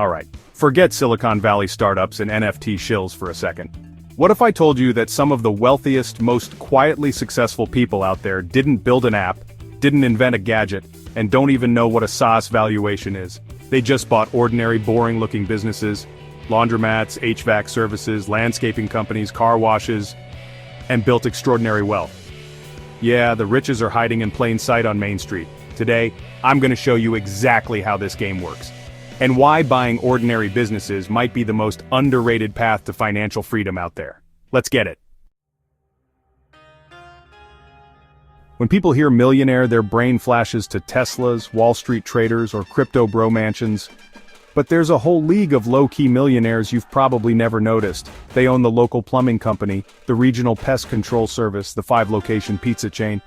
Alright, forget Silicon Valley startups and NFT shills for a second. What if I told you that some of the wealthiest, most quietly successful people out there didn't build an app, didn't invent a gadget, and don't even know what a SaaS valuation is? They just bought ordinary, boring-looking businesses, laundromats, HVAC services, landscaping companies, car washes, and built extraordinary wealth. Yeah, the riches are hiding in plain sight on Main Street. Today, I'm going to show you exactly how this game works, and why buying ordinary businesses might be the most underrated path to financial freedom out there. Let's get it. When people hear millionaire, their brain flashes to Teslas, Wall Street traders, or crypto bro mansions. But there's a whole league of low-key millionaires you've probably never noticed. They own the local plumbing company, the regional pest control service, the 5-location pizza chain.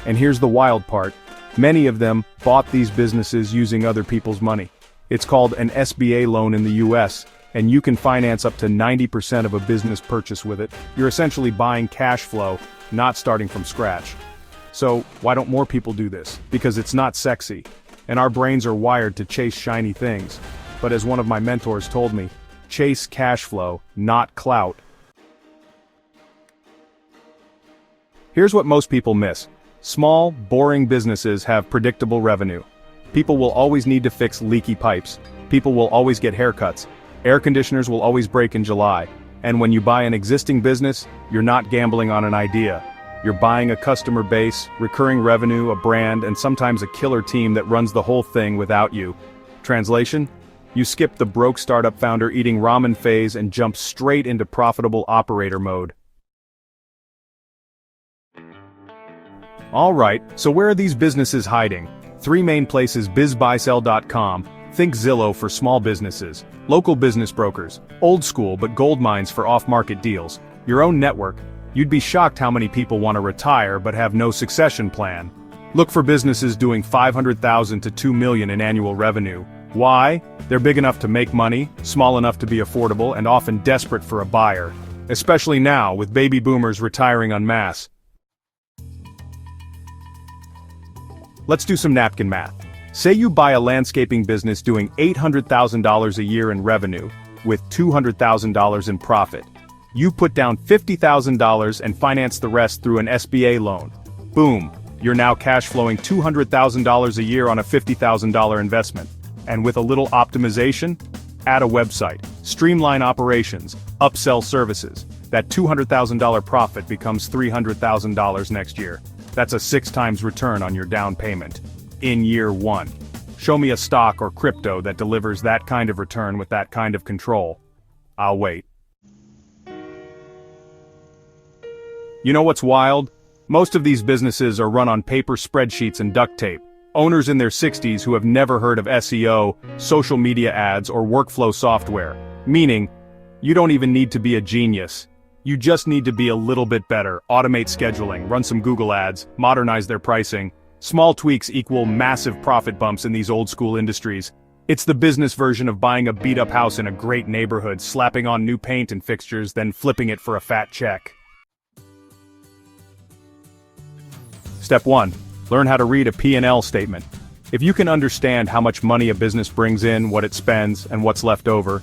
And here's the wild part. Many of them bought these businesses using other people's money. It's called an SBA loan in the US, and you can finance up to 90% of a business purchase with it. You're essentially buying cash flow, not starting from scratch. So, why don't more people do this? Because it's not sexy, and our brains are wired to chase shiny things. But as one of my mentors told me, chase cash flow, not clout. Here's what most people miss. Small, boring businesses have predictable revenue. People will always need to fix leaky pipes. People will always get haircuts. Air conditioners will always break in July. And when you buy an existing business, you're not gambling on an idea. You're buying a customer base, recurring revenue, a brand, and sometimes a killer team that runs the whole thing without you. Translation? You skip the broke startup founder eating ramen phase and jump straight into profitable operator mode. Alright, so where are these businesses hiding? 3 main places: bizbuysell.com, think Zillow for small businesses, local business brokers, old school but gold mines for off-market deals, your own network. You'd be shocked how many people want to retire but have no succession plan. Look for businesses doing $500,000 to $2 million in annual revenue. Why? They're big enough to make money, small enough to be affordable, and often desperate for a buyer. Especially now, with baby boomers retiring en masse. Let's do some napkin math. Say you buy a landscaping business doing $800,000 a year in revenue, with $200,000 in profit. You put down $50,000 and finance the rest through an SBA loan. Boom, you're now cash flowing $200,000 a year on a $50,000 investment. And with a little optimization, add a website, streamline operations, upsell services. That $200,000 profit becomes $300,000 next year. That's a 6 times return on your down payment. In year 1. Show me a stock or crypto that delivers that kind of return with that kind of control. I'll wait. You know what's wild? Most of these businesses are run on paper spreadsheets and duct tape. Owners in their 60s who have never heard of SEO, social media ads, or workflow software. Meaning, you don't even need to be a genius. You just need to be a little bit better, automate scheduling, run some Google ads, modernize their pricing. Small tweaks equal massive profit bumps in these old-school industries. It's the business version of buying a beat-up house in a great neighborhood, slapping on new paint and fixtures, then flipping it for a fat check. Step 1. Learn how to read a P&L statement. If you can understand how much money a business brings in, what it spends, and what's left over,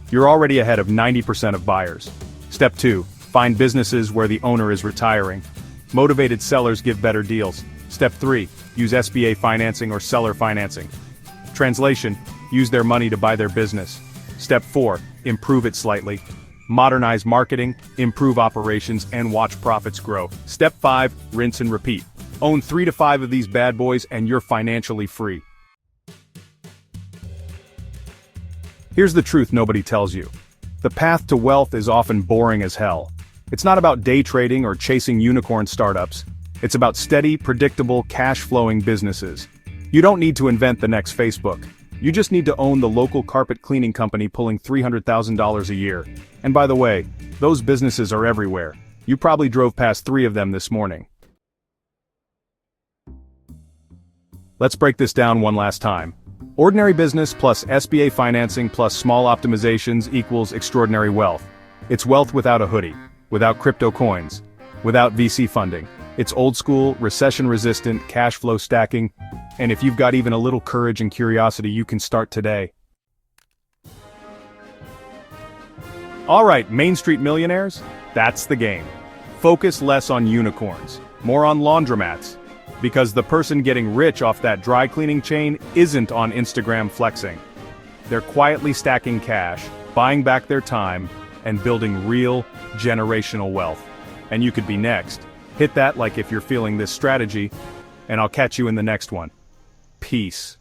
you're already ahead of 90% of buyers. Step 2. Find businesses where the owner is retiring. Motivated sellers give better deals. Step 3. Use SBA financing or seller financing. Translation: use their money to buy their business. Step 4. Improve it slightly. Modernize marketing, improve operations, and watch profits grow. Step 5. Rinse and repeat. Own 3 to 5 of these bad boys and you're financially free. Here's the truth nobody tells you. The path to wealth is often boring as hell. It's not about day trading or chasing unicorn startups. It's about steady, predictable, cash-flowing businesses. You don't need to invent the next Facebook. You just need to own the local carpet cleaning company pulling $300,000 a year. And by the way, those businesses are everywhere. You probably drove past 3 of them this morning. Let's break this down one last time. Ordinary business plus SBA financing plus small optimizations equals extraordinary wealth. It's wealth without a hoodie, without crypto coins, without VC funding. It's old school, recession-resistant, cash flow stacking, and if you've got even a little courage and curiosity, you can start today. Alright, Main Street millionaires, that's the game. Focus less on unicorns, more on laundromats. Because the person getting rich off that dry cleaning chain isn't on Instagram flexing. They're quietly stacking cash, buying back their time, and building real, generational wealth. And you could be next. Hit that like if you're feeling this strategy, and I'll catch you in the next one. Peace.